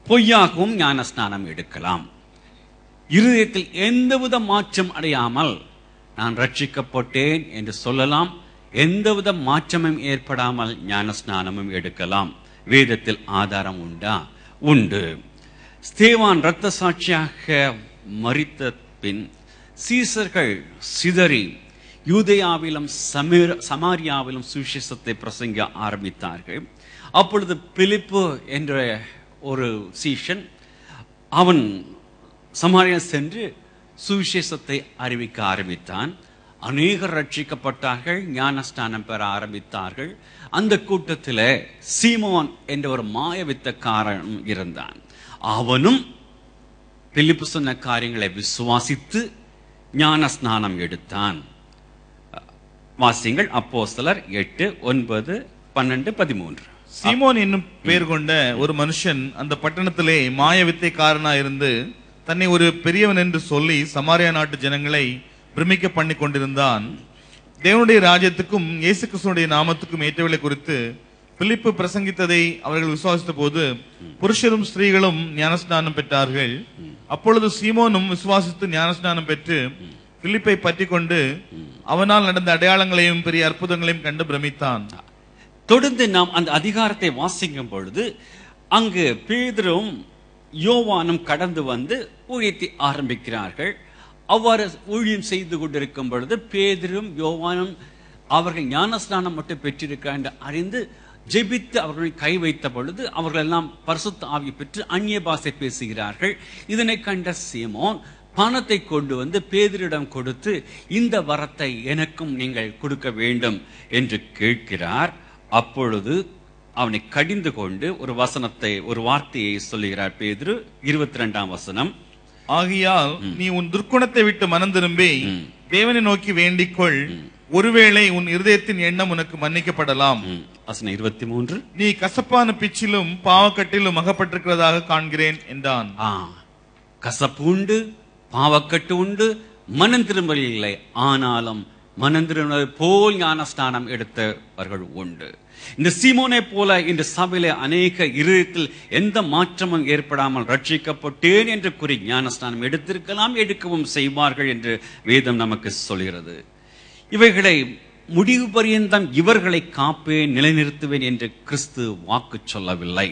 பொய்யாகவும் ஞானஸ்நானம் எடுக்கலாம். இருதயத்தில் எந்தவித மாற்றம் அடையாமல் நான் ரட்சிக்கப்பட்டேன் என்று சொல்லலாம். எந்தவித மாற்றமும் ஏற்படாமல் ஞானஸ்நானமும் எடுக்கலாம். வேதத்தில் ஆதாரம் உண்டா? உண்டு. ஸ்தேவான் இரத்த சாட்சியாக மரித்த பின் சீசர்கள் சிதறி யூதேயாவிலும் சமாரியாவிலும் சுவிசேஷத்தை பிரசங்க ஆரம்பித்தார்கள். அப்பொழுது பிலிப்பு என்ற ஒரு சீஷன் அவன் சமாரியா சென்று சுவிசேஷத்தை அறிவிக்க ஆரம்பித்தான். அநேகர் ரட்சிக்கப்பட்டார்கள், ஞானஸ்நானம் பெற ஆரம்பித்தார்கள். அந்த கூட்டத்தில் சீமோன் என்ற ஒரு மாயவித்தக்காரன் இருந்தான். அவனும் பிலிப்பு சொன்ன காரியங்களை விசுவாசித்து ஞானஸ்நானம் எடுத்தான். வாசிங்கள் அப்போஸ்தலர் 8, 9, 12, 13. சீமோன் என்னும் பெயர் கொண்ட ஒரு மனுஷன் அந்த பட்டணத்திலே மாயவித்தைக்காரனா இருந்து தன்னை ஒரு பெரியவன் என்று சொல்லி சமாரியா நாட்டு ஜனங்களை பிரமிக்க பண்ணி கொண்டிருந்தான். தேவனுடைய ராஜ்யத்துக்கும் இயேசு கிறிஸ்துவினுடைய நாமத்துக்கும் ஏற்றவளை குறித்து பிலிப்பு பிரசங்கித்ததை அவர்கள் விசுவாசித்த போது புருஷரும் ஸ்திரீகளும் ஞானஸ்நானம் பெற்றார்கள். அப்பொழுது சீமோனும் விசுவாசித்து ஞானஸ்நானம் பெற்று பிலிப்பை பற்றி கொண்டு அவனால் நடந்த அடையாளங்களையும் பெரிய அற்புதங்களையும் கண்டு பிரமித்தான். தொடர்ந்து நாம் அந்த அதிகாரத்தை வாசிக்கும் பொழுது அங்கு பேதுரும் யோவானும் கடந்து வந்து ஊழியத்தை ஆரம்பிக்கிறார்கள். அவ்வாறு ஊழியம் செய்து கொண்டிருக்கும் பொழுது பேதுரும் யோவானும் அவர்கள் ஞானஸ்நானம் மட்டும் பெற்றிருக்கிறார் என்று அறிந்து ஜெபித்து அவர்களை கை வைத்த பொழுது அவர்கள் எல்லாம் பரிசுத்த ஆவி பெற்று அந்நிய பாஷை பேசுகிறார்கள். இதனை கண்ட சீமோன் பணத்தை கொண்டு வந்து பேதுருவிடம் கொடுத்து இந்த வரத்தை எனக்கும் நீங்கள் கொடுக்க வேண்டும் என்று கேட்கிறார். அப்பொழுது அவனை கடிந்து கொண்டு ஒரு வார்த்தையை சொல்லுகிறார் பேதுரு. 22ஆம் வசனம். ஆகையால் நீ உன் துர்க்குணத்தை விட்டு மனம் திரும்பி தேவனை நோக்கி வேண்டிக்கொள், ஒருவேளை உன் இருதயத்தின் எண்ணம் உனக்கு மன்னிக்கப்படலாம். வசனம் 23. நீ கசப்பான பிச்சிலும் பாவக்கட்டிலும் அகப்பட்டிருக்கிறதாக காண்கிறேன் என்றான். கசப்பு உண்டு, பாவக்கட்டு உண்டு, மனம் திரும்பல் இல்லை. ஆனாலும் மனம் திரும்பல் போல் ஞானஸ்நானம் எடுத்தவர்கள் உண்டு. இந்த சீமோனை போல இந்த சபையிலே அநேக இருதயத்தில் எந்த மாற்றமும் ஏற்படாமல் ரட்சிக்கப்பட்டேன் என்று கூறி ஞானஸ்நானம் எடுத்திருக்கலாம், எடுக்கவும் செய்வார்கள் என்று வேதம் நமக்கு சொல்கிறது. இவைகளை முடிவு பரியந்தம் இவர்களை காப்பேன், நிலைநிறுத்துவேன் என்று கிறிஸ்து வாக்கு சொல்லவில்லை.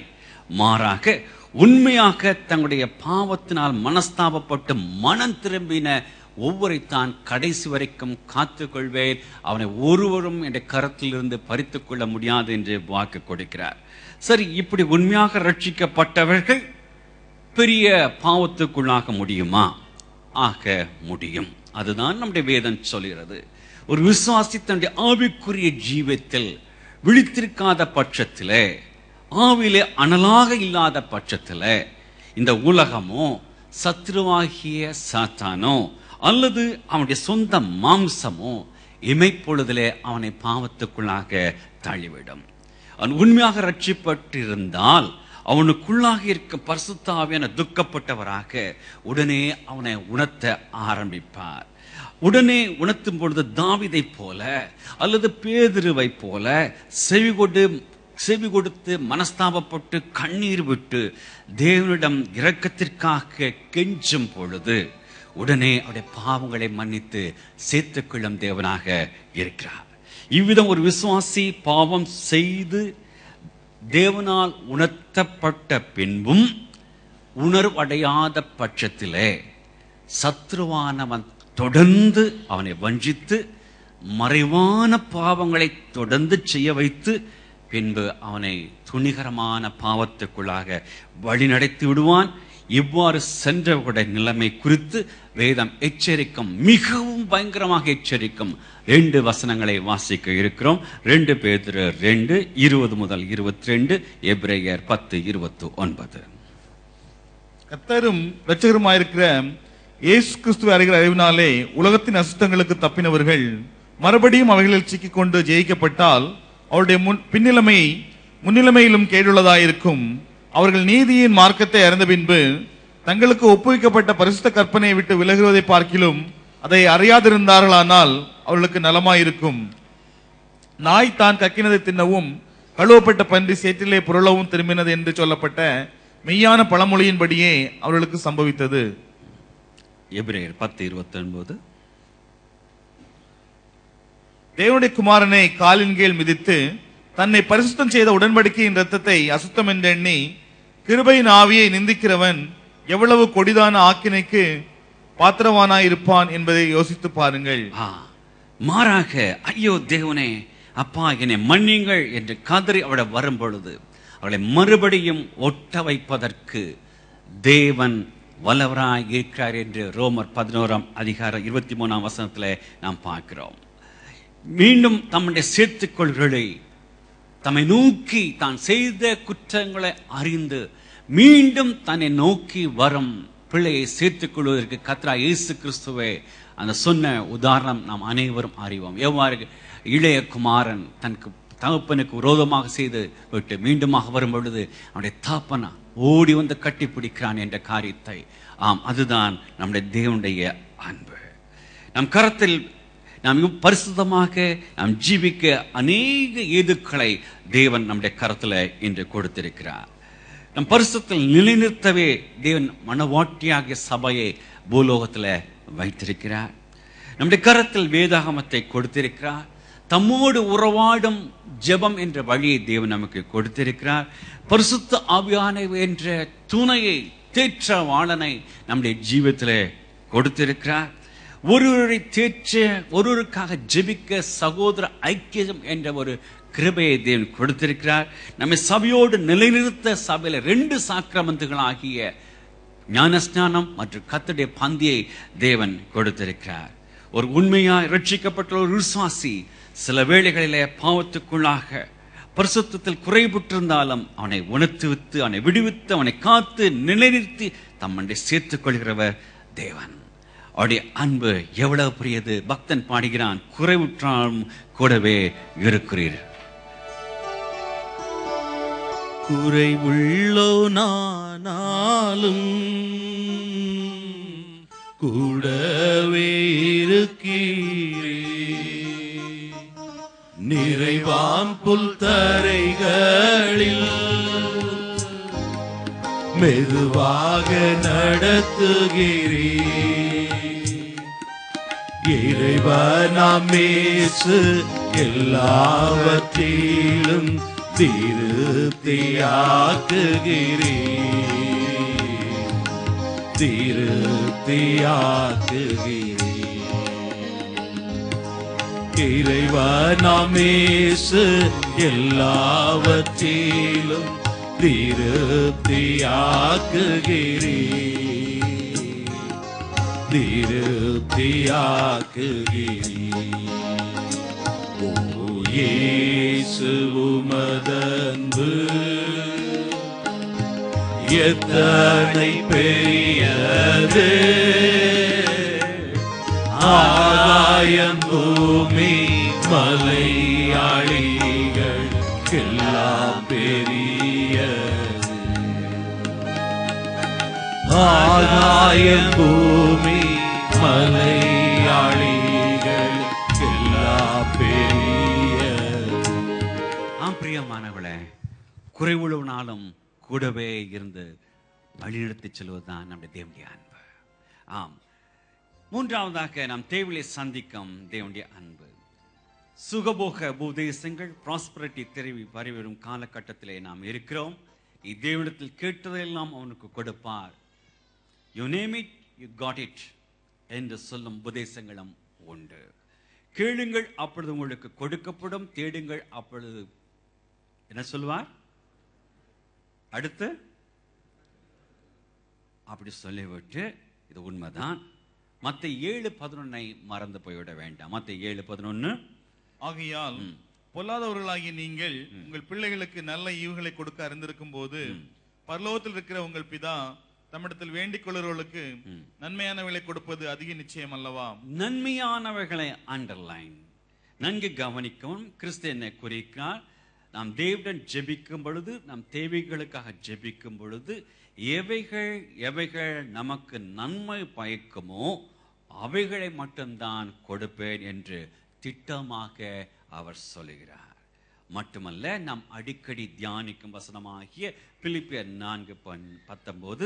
மாறாக உண்மையாக தங்களுடைய பாவத்தினால் மனஸ்தாபப்பட்டு மனம் திரும்பின ஒவ்வொருத்தான் கடைசி வரைக்கும் காத்துக் கொள்வேன், அவனை ஒருவரும் என்ற கரத்தில் இருந்து பறித்துக் கொள்ள முடியாது என்று வாக்கு கொடுக்கிறார். சரி, இப்படி உண்மையாக ரட்சிக்கப்பட்டவர்கள் பெரிய பாவத்துக்குள்ளாக முடியுமா? ஆக முடியும். அதுதான் நம்முடைய வேதம் சொல்கிறது. ஒரு விசுவாசி தன்னுடைய ஆவிக்குரிய ஜீவத்தில் விழித்திருக்காத பட்சத்திலே, ஆவிலே அனலாக இல்லாத பட்சத்திலே, இந்த உலகமோ சத்ருவாகிய சாத்தானோ அல்லது அவனுடைய சொந்த மாம்சமோ இமைப்பொழுதிலே அவனை பாவத்துக்குள்ளாக தள்ளிவிடும். அவன் உண்மையாக ரட்சிப்பட்டிருந்தால் அவனுக்குள்ளாக இருக்க பரிசுத்த ஆவியான துக்கப்பட்டவராக உடனே அவனை உணர்த்த ஆரம்பிப்பார். உடனே உணர்த்தும் பொழுது தாவீதை போல அல்லது பேதுருவை போல செவி கொடுத்து மனஸ்தாபப்பட்டு கண்ணீர் விட்டு தேவனிடம் இரக்கத்திற்காக கெஞ்சும் பொழுது உடனே அவருடைய பாவங்களை மன்னித்து சேர்த்துக்கொள்ளும் தேவனாக இருக்கிறார். இவ்விதம் ஒரு விசுவாசி பாவம் செய்து தேவனால் உணர்த்தப்பட்ட பின்பும் உணர்வடையாத பட்சத்திலே சத்ருவானவன் தொடர்ந்து அவனை வஞ்சித்து மறைவான பாவங்களை தொடர்ந்து செய்ய வைத்து பின்பு அவனை துணிகரமான பாவத்துக்குள்ளாக வழிநடத்தி விடுவான். இவ்வாறு சென்றவர்களுடைய நிலைமை குறித்து வேதம் எச்சரிக்கும், மிகவும் பயங்கரமாக எச்சரிக்கும் 2 வசனங்களை வாசிக்க இருக்கிறோம். 2 பேதுரு 2, 20 முதல் 22, எபிரேயர் 10, 29. கர்த்தரும் இரட்சகருமாயிருக்கிற இயேசு கிறிஸ்துவை அறிகிற அறிவினாலே உலகத்தின் அசுத்தங்களுக்கு தப்பினவர்கள் மறுபடியும் அவைகளில் சிக்கிக்கொண்டு ஜெயிக்கப்பட்டால் அவருடைய முன்னிலைமையிலும் கேடுள்ளதாயிருக்கும். அவர்கள் நீதியின் மார்க்கத்தை அறிந்த பின்பு தங்களுக்கு ஒப்புவிக்கப்பட்ட பரிசுத்த கற்பனையை விட்டு விலகுவதை பார்க்கிலும் அதை அறியாதிருந்தார்களானால் அவர்களுக்கு நலமாயிருக்கும். நாய் தான் கக்கினதை தின்னவும் கழுவப்பட்ட பன்றி சேற்றிலே புரளவும் திரும்பினது என்று சொல்லப்பட்ட மெய்யான பழமொழியின்படியே அவர்களுக்கு சம்பவித்தது. எபிரேயர் 10:29. தேவனுடைய குமாரனை காலின் கீழ் மிதித்து தன்னை பரிசுத்தம் செய்த உடன்படிக்கையின் இரத்தத்தை அசுத்தம் என்று எண்ணி கிருபையின் ஆவியை நிந்திக்கிறவன் எவ்வளவு கொடிதான ஆக்கினைக்கு பாத்திரவானாயிருப்பான் என்பதை யோசித்து பாருங்கள். மாறாக, ஐயோ தேவனே, அப்பா என்னை மன்னிங்கள் என்று கதறி அவளை வரும் பொழுது அவளை மறுபடியும் ஒட்ட வைப்பதற்கு தேவன் வல்லவராய் இருக்கிறார் என்று ரோமர் 11:23 நாம் பார்க்கிறோம். மீண்டும் தம்முடைய சேர்த்துக்கொள்களை தம்மை நோக்கி தான் செய்த குற்றங்களை அறிந்து மீண்டும் தன்னை நோக்கி வரும் பிள்ளையை சேர்த்துக் கொள்வதற்கு கர்த்தராகிய இயேசு கிறிஸ்துவே அந்த சொன்ன உதாரணம் நாம் அனைவரும் அறிவோம். எவ்வாறு இளைய குமாரன் தனக்கு தகப்பனுக்கு விரோதமாக செய்து விட்டு மீண்டுமாக வரும் பொழுது அவனுடைய தகப்பனா ஓடி வந்து கட்டி பிடிக்கிறான் என்ற காரியத்தை, அதுதான் நம்முடைய தேவனுடைய அன்பு. நம் கரத்தில் நாம் பரிசுத்தமாக நாம் ஜீவிக்க அநேக ஏதுக்களை தேவன் நம்முடைய கரத்தில் இன்று கொடுத்திருக்கிறார். நம் பரிசுத்தத்தில் நிலைநிறுத்தவே தேவன் மனவாட்டியாகிய சபையை பூலோகத்தில் வைத்திருக்கிறார். நம்முடைய கரத்தில் வேதாகமத்தை கொடுத்திருக்கிறார். தம்மோடு உறவாடும் ஜெபம் என்ற வழியை தேவன் நமக்கு கொடுத்திருக்கிறார். பரிசுத்த ஆவியானவர் என்ற துணையை, தேற்றவாளனை நம்முடைய ஜீவிதத்தில் கொடுத்திருக்கிறார். ஒருவரை தேற்ற, ஒருவருக்காக ஜெபிக்க சகோதர ஐக்கியம் என்ற ஒரு கிருபையை தேவன் கொடுத்திருக்கிறார். நம்மை சபையோடு நிலைநிறுத்த சபையில 2 சாக்கிரமந்துகளாகிய ஞானஸ்நானம் மற்றும் கர்த்தருடைய பந்தியை தேவன் கொடுத்திருக்கிறார். ஒரு உண்மையாய் ரட்சிக்கப்பட்ட ஒரு விசுவாசி சில வேளைகளிலே பாவத்துக்குள்ளாக பரிசுத்தத்தில் குறைபட்டிருந்தாலும் அவனை உணர்த்துவித்து, அவனை விடுவித்து, அவனை காத்து நிலைநிறுத்தி தம்மண்டை சேர்த்துக் கொள்கிறவர் தேவன். அவருடைய அன்பு எவ்வளவு பெரியது. பக்தன் பாடுகிறான், குறைவுற்றாலும் கூடவே இருக்கிறீர். குறைவுள்ளோ நானாலும் கூடவே இருக்கிறீரே, நிறைவாம் புல் தரைகளில் மெதுவாக நடத்துகிறீ. இறைவனாம் இயேசு எல்லாவற்றிலும் திருப்தியாக்குகிறீ, திருப்தியாக்குகிறீ. இறைவனாம் இயேசு எல்லாவற்றிலும் திருப்தியாக்குகிறீ, திருப்தியாக்குகிறீ. ஓ இயேசு உமதன்பு எத்தனை பெரியது, ஆகாயம் பூமி மலையாளிகள் எல்லாம் பெரியது. ஆகாயம் பூமி மலையாளிகள் எல்லாம் பெரியது. பிரியமானவளே, குறைவுள்ளவனாலும் கூடவே இருந்து வழிநடத்தி செல்வதுதான் நம்முடைய தேவனுடைய அன்பு. மூன்றாவதாக நாம் தேவையை சந்திக்கும் தேவனுடைய அன்பு. சுகபோக உபதேசங்கள், ப்ராஸ்பரிட்டி தெரிவி பரவிவரும் காலகட்டத்திலே நாம் இருக்கிறோம். தேவனிடத்தில் கேட்டதெல்லாம் அவனுக்கு கொடுப்பார். You name it, you got it என்று சொல்லும் உபதேசங்களும் உண்டு. கேளுங்கள் அப்பொழுது உங்களுக்கு கொடுக்கப்படும், தேடுங்கள் அப்பொழுது என்ன சொல்லுவார் அடுத்து அப்படி சொல்லிவிட்டு, இது உண்மைதான். மத்தேயு 7:11 மறந்து போய்விட வேண்டாம். மத்தேயு 7:11, ஆகையால் பொல்லாதவர்களாகிய நீங்கள் உங்கள் பிள்ளைகளுக்கு நல்ல ஈவுகளை கொடுக்க அறிந்திருக்கும் போது பரலோகத்தில் இருக்கிற உங்கள் பிதா தம்மிடத்தில் வேண்டிக் கொள்ளுறவர்களுக்கு நன்மையானவைகளை கொடுப்பது அதிக நிச்சயம் அல்லவா? நன்மையானவைகளை அண்டர்லைன், நன்கு கவனிக்கவும். கிறிஸ்து என்னை குறிக்கிறார். நாம் தேவனுடன் ஜெபிக்கும் பொழுது, நம் தேவைகளுக்காக ஜெபிக்கும் பொழுது எவைகள் நமக்கு நன்மை பயக்குமோ அவைகளை மட்டும்தான் கொடுப்பேன் என்று திட்டமாக அவர் சொல்லுகிறார். மட்டுமல்ல நாம் அடிக்கடி தியானிக்கும் வசனமாகிய பிலிப்பியர் 4:19